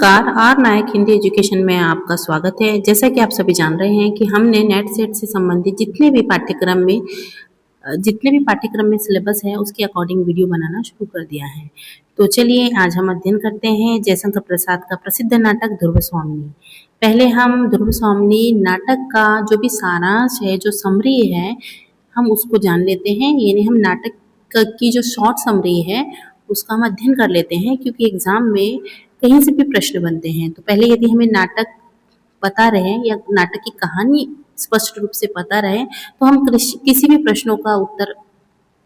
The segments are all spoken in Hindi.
नमस्कार, आर नायक हिंदी एजुकेशन में आपका स्वागत है। जैसा कि आप सभी जान रहे हैं कि हमने नेट सेट से संबंधित जितने भी पाठ्यक्रम में सिलेबस है उसके अकॉर्डिंग वीडियो बनाना शुरू कर दिया है। तो चलिए आज हम अध्ययन करते हैं जयशंकर प्रसाद का प्रसिद्ध नाटक ध्रुव स्वामिनी। पहले हम ध्रुव स्वामिनी नाटक का जो भी सारांश है, जो समरी है, हम उसको जान लेते हैं। यानी हम नाटक की जो शॉर्ट समरी है उसका हम अध्ययन कर लेते हैं, क्योंकि एग्जाम में कहीं से भी प्रश्न बनते हैं। तो पहले यदि हमें नाटक पता रहे या नाटक की कहानी स्पष्ट रूप से पता रहे तो हम किसी भी प्रश्नों का उत्तर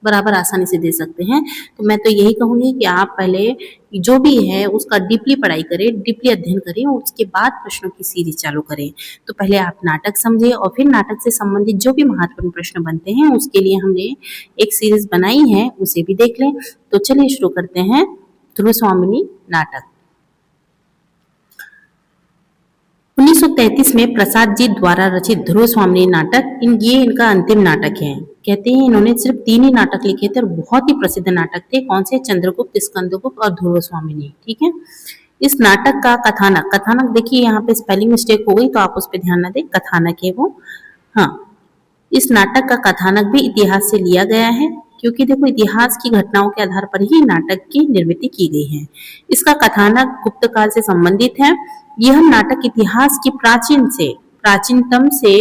बराबर आसानी से दे सकते हैं। तो मैं तो यही कहूँगी कि आप पहले जो भी है उसका डीपली पढ़ाई करें, डीपली अध्ययन करें और उसके बाद प्रश्नों की सीरीज चालू करें। तो पहले आप नाटक समझें और फिर नाटक से संबंधित जो भी महत्वपूर्ण प्रश्न बनते हैं उसके लिए हमने एक सीरीज बनाई है, उसे भी देख लें। तो चलिए शुरू करते हैं ध्रुव स्वामिनी नाटक। 1933 में प्रसाद जी द्वारा रचित ध्रुव स्वामिनी नाटक ये इनका अंतिम नाटक है। कहते हैं इन्होंने सिर्फ 3 ही नाटक लिखे थे और बहुत ही प्रसिद्ध नाटक थे। कौन से? चंद्रगुप्त, स्कंदगुप्त और ध्रुव स्वामिनी। ठीक है। इस नाटक का कथानक देखिए, यहाँ पे स्पेलिंग मिस्टेक हो गई तो आप उस पर ध्यान न दें, कथानक है वो। हाँ, इस नाटक का कथानक भी इतिहास से लिया गया है, क्योंकि देखो इतिहास की घटनाओं के आधार पर ही नाटक की निर्मित की गई है। इसका कथानक गुप्त काल से संबंधित है। यह नाटक इतिहास की प्राचीनतम से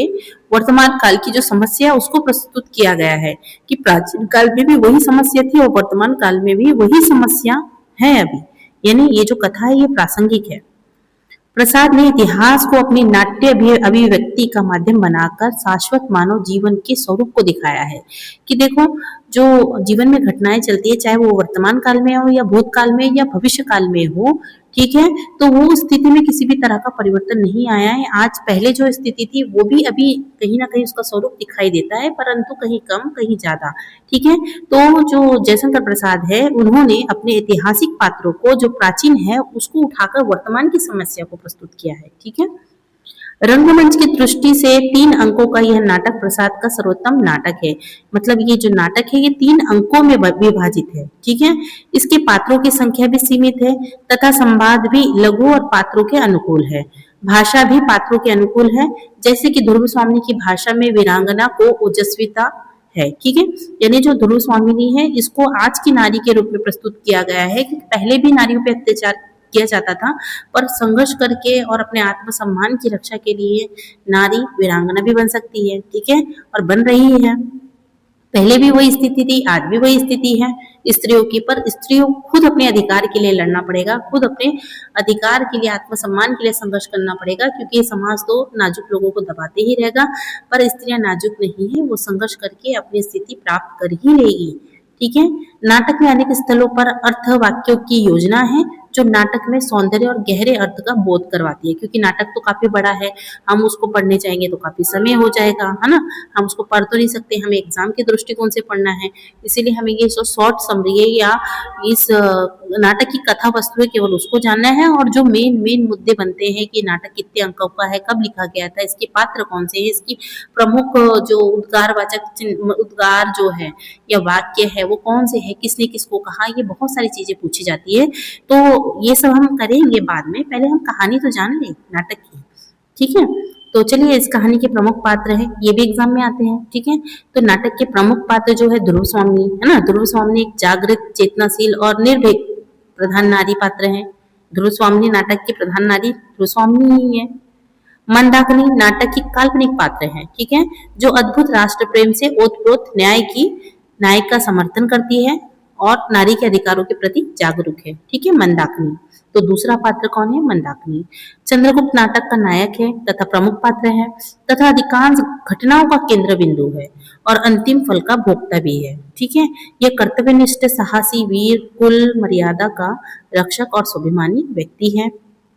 वर्तमान काल की जो समस्या है उसको प्रस्तुत किया गया है, कि प्राचीन काल में भी वही समस्या थी और वर्तमान काल में भी वही समस्या है अभी। यानी ये जो कथा है ये प्रासंगिक है। प्रसाद ने इतिहास को अपनी नाट्य अभिव्यक्ति का माध्यम बनाकर शाश्वत मानव जीवन के स्वरूप को दिखाया है। कि देखो जो जीवन में घटनाएं चलती है, चाहे वो वर्तमान काल में हो या भूतकाल में या भविष्य काल में हो, ठीक है, तो वो स्थिति में किसी भी तरह का परिवर्तन नहीं आया है। आज पहले जो स्थिति थी वो भी अभी कहीं ना कहीं उसका स्वरूप दिखाई देता है, परंतु कहीं कम कहीं ज्यादा। ठीक है। तो जो जयशंकर प्रसाद है उन्होंने अपने ऐतिहासिक पात्रों को जो प्राचीन है उसको उठाकर वर्तमान की समस्या को प्रस्तुत किया है। ठीक है। रंगमंच की दृष्टि से 3 अंकों का यह नाटक प्रसाद का सर्वोत्तम नाटक है। मतलब ये जो नाटक है ये 3 अंकों में विभाजित है। ठीक है। इसके पात्रों की संख्या भी सीमित है तथा संवाद भी लघु और पात्रों के अनुकूल है। भाषा भी पात्रों के अनुकूल है, जैसे कि ध्रुव स्वामिनी की भाषा में वीरांगना को ओजस्विता है। ठीक है। यानी जो ध्रुव स्वामिनी है इसको आज की नारी के रूप में प्रस्तुत किया गया है, कि पहले भी नारियों पर अत्याचार किया जाता था, पर संघर्ष करके और अपने आत्मसम्मान की रक्षा के लिए नारी वीरांगना भी बन सकती है। ठीक है। और बन रही है। पहले भी वही स्थिति थी, आज भी वही स्थिति है स्त्रियों की, पर स्त्रियों खुद अपने अधिकार के लिए लड़ना पड़ेगा, खुद अपने अधिकार के लिए, आत्मसम्मान के लिए संघर्ष करना पड़ेगा, क्योंकि समाज तो नाजुक लोगों को दबाते ही रहेगा, पर स्त्रियां नाजुक नहीं है, वो संघर्ष करके अपनी स्थिति प्राप्त कर ही लेगी। ठीक है। नाटक में अनेक स्थलों पर अर्थ वाक्यों की योजना है, जो नाटक में सौंदर्य और गहरे अर्थ का बोध करवाती है। क्योंकि नाटक तो काफी बड़ा है, हम उसको पढ़ने जाएंगे तो काफी समय हो जाएगा, है ना। हम उसको पढ़ तो नहीं सकते, हमें एग्जाम के दृष्टिकोण से पढ़ना है, इसीलिए हमें ये जो शॉर्ट समरी है या इस नाटक की कथा वस्तु है केवल उसको जानना है। और जो मेन मुद्दे बनते हैं कि नाटक कितने अंकों का है, कब लिखा गया था, इसके पात्र कौन से हैं, इसकी प्रमुख जो उद्गार जो है या वाक्य है वो कौन से है, किसने किसको कहा, ये बहुत सारी चीजें पूछी जाती है। तो ये सब हम करेंगे बाद में, पहले हम कहानी तो जान लें नाटक की। ठीक है। तो चलिए, इस कहानी के प्रमुख पात्र हैं, ये भी एग्जाम में आते हैं। ठीक है। तो नाटक के प्रमुख पात्र जो है ध्रुव स्वामिनी है ना। ध्रुव स्वामिनी एक जागृत, चेतनाशील और निर्भीक प्रधान नारी पात्र है। ध्रुव स्वामिनी नाटक की प्रधान नारी ध्रुव स्वामिनी ही है। मंदाकिनी नाटक की काल्पनिक पात्र है। ठीक है। जो अद्भुत राष्ट्र प्रेम से ओतप्रोत न्याय का समर्थन करती है और नारी के अधिकारों के प्रति जागरूक है। ठीक है। मंदाकिनी। तो दूसरा पात्र कौन है? मंदाकिनी। चंद्रगुप्त नाटक का नायक है तथा प्रमुख पात्र है तथा अधिकांश घटनाओं का केंद्र बिंदु है और अंतिम फल का भोक्ता भी है। ठीक है। यह कर्तव्यनिष्ठ, साहसी, वीर, कुल मर्यादा का रक्षक और स्वाभिमानी व्यक्ति है।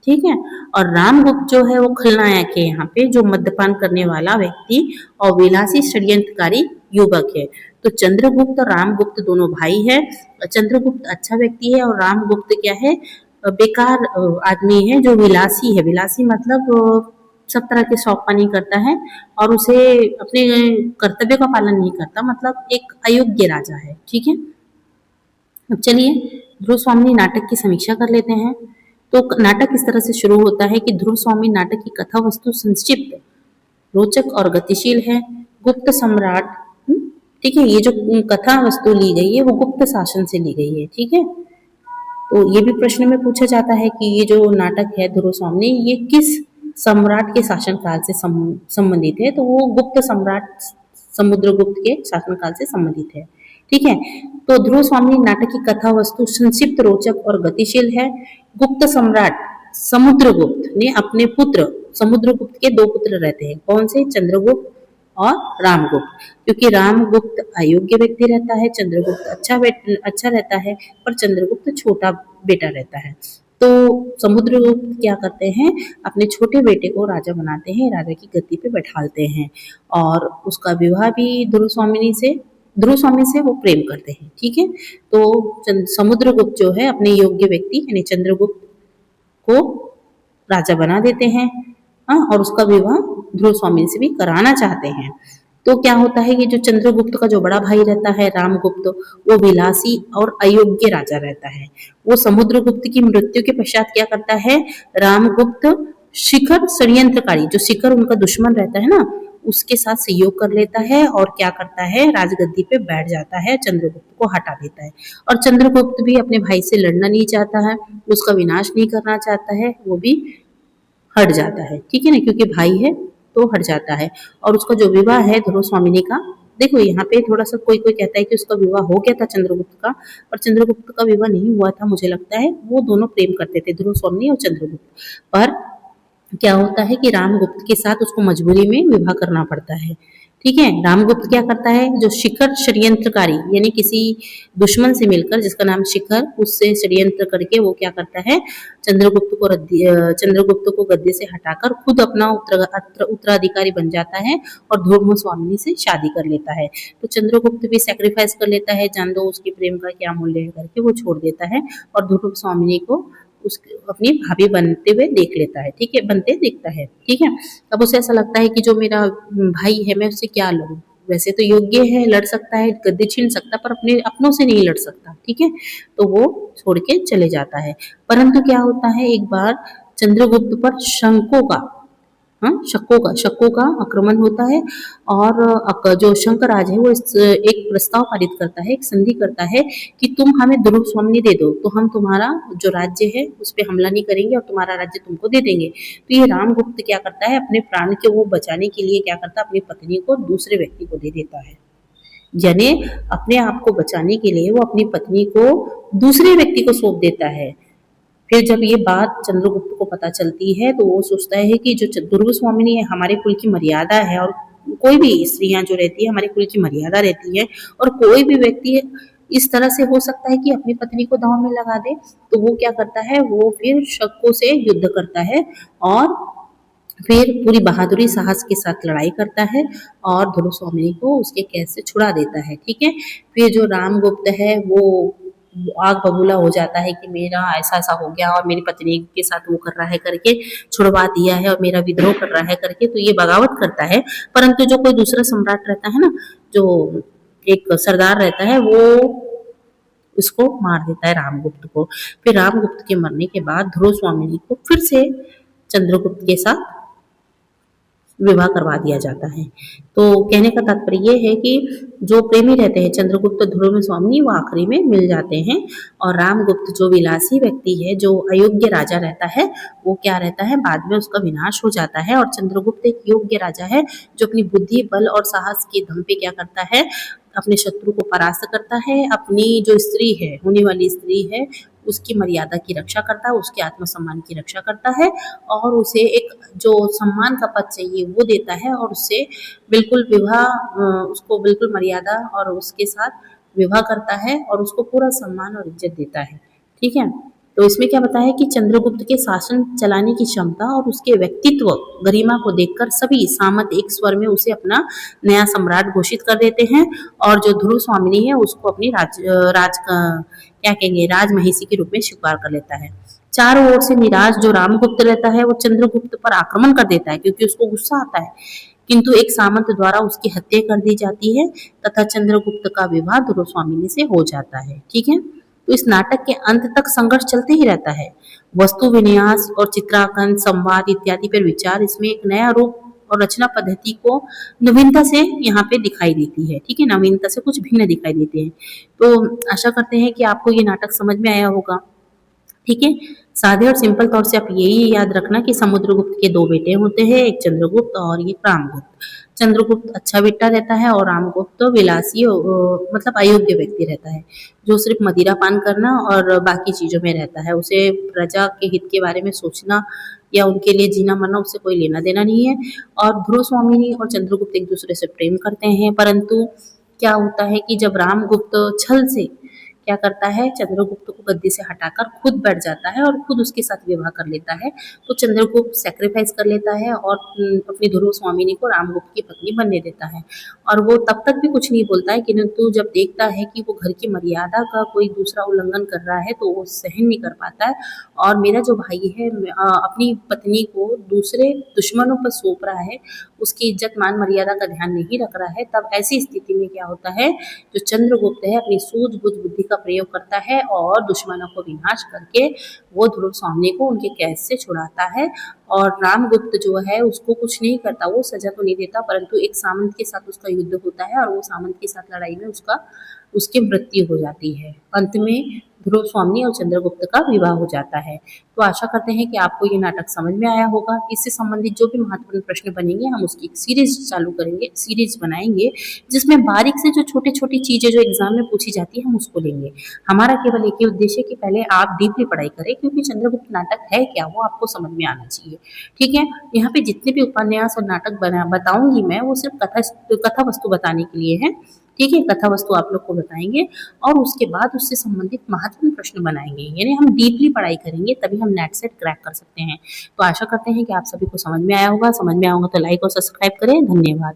ठीक है। और रामगुप्त जो है वो खलनायक है यहाँ पे, जो मद्यपान करने वाला व्यक्ति और विलासी षड्यंत्रकारी युवक है। तो चंद्रगुप्त और रामगुप्त दोनों भाई है। चंद्रगुप्त अच्छा व्यक्ति है और रामगुप्त क्या है? बेकार आदमी है, जो विलासी है। विलासी मतलब सब तरह के शौक पानी करता है और उसे अपने कर्तव्य का पालन नहीं करता, मतलब एक अयोग्य राजा है। ठीक है। अब चलिए ध्रुव स्वामिनी नाटक की समीक्षा कर लेते हैं। तो नाटक इस तरह से शुरू होता है कि ध्रुव स्वामी नाटक की कथा वस्तु संक्षिप्त, रोचक और गतिशील है। गुप्त सम्राट, ठीक है, ये जो कथा वस्तु ली गई है वो गुप्त शासन से ली गई है, ठीक है। तो ये भी प्रश्न में पूछा जाता है कि ये जो नाटक है ध्रुव स्वामी ये किस सम्राट के शासनकाल से संबंधित है, तो वो गुप्त सम्राट समुद्रगुप्त के शासनकाल से संबंधित है, ठीक है। तो ध्रुव स्वामी नाटक की कथा वस्तु संक्षिप्त, रोचक और गतिशील है। गुप्त सम्राट समुद्रगुप्त ने अपने पुत्र, समुद्रगुप्त के दो पुत्र रहते हैं, कौन से, चंद्रगुप्त और रामगुप्त। क्योंकि रामगुप्त अयोग्य व्यक्ति रहता है, चंद्रगुप्त अच्छा रहता है, पर चंद्रगुप्त छोटा बेटा रहता है। तो समुद्रगुप्त क्या करते हैं, अपने छोटे बेटे को राजा बनाते हैं, राजा की गद्दी पे बैठालते हैं और उसका विवाह भी ध्रुव स्वामी से वो प्रेम करते हैं, ठीक है। तो समुद्रगुप्त जो है अपने योग्य व्यक्ति यानी चंद्रगुप्त को राजा बना देते हैं, हाँ, और उसका विवाह ध्रुव स्वामी से भी कराना चाहते हैं। तो क्या होता है कि जो चंद्रगुप्त का जो बड़ा भाई रहता है रामगुप्त, वो विलासी और अयोग्य राजा रहता है। वो समुद्रगुप्त की मृत्यु के पश्चात क्या करता है, रामगुप्त शिखर षड्यंत्रकारी, जो शिखर उनका दुश्मन रहता है ना, उसके साथ सहयोग कर लेता है और क्या करता है, राजगद्दी पे बैठ जाता है, चंद्रगुप्त को हटा देता है। और चंद्रगुप्त भी अपने भाई से लड़ना नहीं चाहता है, उसका विनाश नहीं करना चाहता है, वो भी हट जाता है, ठीक है ना, क्योंकि भाई है तो हट जाता है। और उसका जो विवाह है ध्रुव स्वामिनी का, देखो यहाँ पे थोड़ा सा कोई कोई कहता है कि उसका विवाह हो गया था चंद्रगुप्त का, पर चंद्रगुप्त का विवाह नहीं हुआ था, मुझे लगता है वो दोनों प्रेम करते थे, ध्रुव स्वामिनी और चंद्रगुप्त। पर क्या होता है कि रामगुप्त के साथ उसको मजबूरी में विवाह करना पड़ता है, ठीक है। रामगुप्त क्या करता है, जो शिखर षड्यंत्रकारी यानी किसी दुश्मन से मिलकर, जिसका नाम शिखर, उससे षड्यंत्र करके वो क्या करता है, चंद्रगुप्त को गद्दी से हटाकर खुद अपना उत्तराधिकारी बन जाता है और ध्रुव स्वामिनी से शादी कर लेता है। तो चंद्रगुप्त भी सेक्रीफाइस कर लेता है, जान दो उसकी प्रेम का क्या मूल्य है करके वो छोड़ देता है और ध्रुव स्वामिनी को उस अपनी भाभी बनते हुए देख लेता है, ठीक है, बनते देखता है, ठीक है। तब उसे ऐसा लगता है कि जो मेरा भाई है मैं उससे क्या लड़ूं, वैसे तो योग्य है, लड़ सकता है, गद्दी छीन सकता, पर अपने अपनों से नहीं लड़ सकता, ठीक है। तो वो छोड़ के चले जाता है। परंतु क्या होता है, एक बार चंद्रगुप्त पर शकों का आक्रमण होता है और जो शंकराज है वो एक प्रस्ताव पारित करता है, एक संधि करता है कि तुम हमें ध्रुव स्वामिनी दे दो तो हम तुम्हारा जो राज्य है उस पर हमला नहीं करेंगे और तुम्हारा राज्य तुमको दे देंगे। तो ये रामगुप्त क्या करता है, अपने प्राण के वो बचाने के लिए क्या करता है, अपनी पत्नी को दूसरे व्यक्ति को दे देता है, यानी अपने आप को बचाने के लिए वो अपनी पत्नी को दूसरे व्यक्ति को सौंप देता है। फिर जब ये बात चंद्रगुप्त को पता चलती है तो वो सोचता है कि जो ध्रुव स्वामिनी है हमारे कुल की मर्यादा है और कोई भी स्त्रियां जो रहती है हमारे कुल की मर्यादा रहती है और कोई भी व्यक्ति इस तरह से हो सकता है कि अपनी पत्नी को दांव में लगा दे। तो वो क्या करता है, वो फिर शकों से युद्ध करता है और फिर पूरी बहादुरी साहस के साथ लड़ाई करता है और ध्रुव स्वामिनी को उसके कैद से छुड़ा देता है, ठीक है। फिर जो रामगुप्त है वो आग बबूला हो जाता है कि मेरा ऐसा ऐसा हो गया और मेरी पत्नी के साथ वो कर रहा है करके छुड़वा दिया है और मेरा विद्रोह कर रहा है करके, तो ये बगावत करता है। परंतु जो कोई दूसरा सम्राट रहता है ना, जो एक सरदार रहता है, वो उसको मार देता है रामगुप्त को। फिर रामगुप्त के मरने के बाद ध्रुव स्वामिनी को फिर से चंद्रगुप्त के साथ विवाह करवा दिया जाता है। तो कहने का तात्पर्य ये है कि जो प्रेमी रहते हैं चंद्रगुप्त ध्रुव स्वामिनी वो आखिरी में मिल जाते हैं और रामगुप्त जो विलासी व्यक्ति है, जो अयोग्य राजा रहता है, वो क्या रहता है, बाद में उसका विनाश हो जाता है और चंद्रगुप्त एक योग्य राजा है जो अपनी बुद्धि, बल और साहस के दम पे क्या करता है, अपने शत्रु को परास्त करता है, अपनी जो स्त्री है, होने वाली स्त्री है, उसकी मर्यादा की रक्षा करता है, उसके आत्मसम्मान की रक्षा करता है और उसे एक जो सम्मान का पद चाहिए वो देता है और उससे बिल्कुल उसको बिल्कुल मर्यादा और उसके साथ विवाह करता है और उसको पूरा सम्मान और इज्जत देता है, ठीक है। तो इसमें क्या बताया कि चंद्रगुप्त के शासन चलाने की क्षमता और उसके व्यक्तित्व गरिमा को देखकर सभी सामंत एक स्वर में उसे अपना नया सम्राट घोषित कर देते हैं और जो ध्रुव स्वामिनी है उसको अपनी क्या कहेंगे, राजमहिषी के रूप में स्वीकार कर लेता है। चारों ओर से निराश जो रामगुप्त रहता है वो चंद्रगुप्त पर आक्रमण कर देता है क्योंकि उसको गुस्सा आता है, किंतु एक सामंत द्वारा उसकी हत्या कर दी जाती है तथा चंद्रगुप्त का विवाह ध्रुव स्वामिनी से हो जाता है, ठीक है। तो इस नाटक के अंत तक संघर्ष चलते ही रहता है। वस्तु विन्यास और चित्रांकन, संवाद इत्यादि पर विचार इसमें एक नया रूप और रचना पद्धति को नवीनता से यहाँ पे दिखाई देती है। ठीक है, नवीनता से कुछ भिन्न दिखाई देते हैं। तो आशा करते हैं कि आपको ये नाटक समझ में आया होगा। ठीक है, सादे और सिंपल तौर से आप यही याद रखना कि समुद्रगुप्त के दो बेटे होते हैं, एक चंद्रगुप्त और एक रामगुप्त। चंद्रगुप्त अच्छा बेटा रहता है और रामगुप्त तो विलासी मतलब अयोग्य व्यक्ति रहता है, जो सिर्फ मदिरा पान करना और बाकी चीजों में रहता है। उसे प्रजा के हित के बारे में सोचना या उनके लिए जीना मरना उससे कोई लेना देना नहीं है। और ध्रुव स्वामिनी और चंद्रगुप्त एक दूसरे से प्रेम करते हैं, परंतु क्या होता है कि जब रामगुप्त छल से क्या करता है, चंद्रगुप्त को गद्दी से हटाकर खुद बैठ जाता है और खुद उसके साथ विवाह कर लेता है। तो चंद्रगुप्त सेक्रीफाइस कर लेता है और अपनी ध्रुव स्वामिनी को रामगुप्त की पत्नी बनने देता है। और वो तब तक भी कुछ नहीं बोलता है, किंतु जब देखता है कि वो घर की मर्यादा का कोई दूसरा उल्लंघन कर रहा है तो वो सहन नहीं कर पाता है। और मेरा जो भाई है अपनी पत्नी को दूसरे दुश्मनों पर सौंप रहा है, उसकी इज्जत मान मर्यादा का ध्यान नहीं रख रहा है, तब ऐसी स्थिति में क्या होता है, जो चंद्रगुप्त है अपनी सूझबूझ बुद्धि का प्रयोग करता है और दुश्मनों को विनाश करके वो ध्रुव स्वामी को उनके कैद से छुड़ाता है। और रामगुप्त जो है उसको कुछ नहीं करता, वो सजा तो नहीं देता, परंतु एक सामंत के साथ उसका युद्ध होता है और वो सामंत के साथ लड़ाई में उसकी मृत्यु हो जाती है। अंत में ध्रुव स्वामी और चंद्रगुप्त का विवाह हो जाता है। तो आशा करते हैं कि आपको ये नाटक समझ में आया होगा। इससे संबंधित जो भी महत्वपूर्ण प्रश्न बनेंगे हम उसकी एक सीरीज चालू करेंगे, सीरीज बनाएंगे, जिसमें बारीक से जो छोटी छोटी चीजें जो एग्जाम में पूछी जाती है हम उसको लेंगे। हमारा केवल एक ही उद्देश्य है कि पहले आप डीपली पढ़ाई करें, क्योंकि चंद्रगुप्त नाटक है क्या वो आपको समझ में आना चाहिए। ठीक है, यहाँ पे जितने भी उपन्यास और नाटक बताऊंगी मैं वो सिर्फ कथा वस्तु बताने के लिए है। ठीक है, कथा वस्तु आप लोग को बताएंगे और उसके बाद उससे संबंधित महत्वपूर्ण प्रश्न बनाएंगे, यानी हम डीपली पढ़ाई करेंगे तभी हम नेट सेट क्रैक कर सकते हैं। तो आशा करते हैं कि आप सभी को समझ में आया होगा। समझ में आया होगा तो लाइक और सब्सक्राइब करें। धन्यवाद।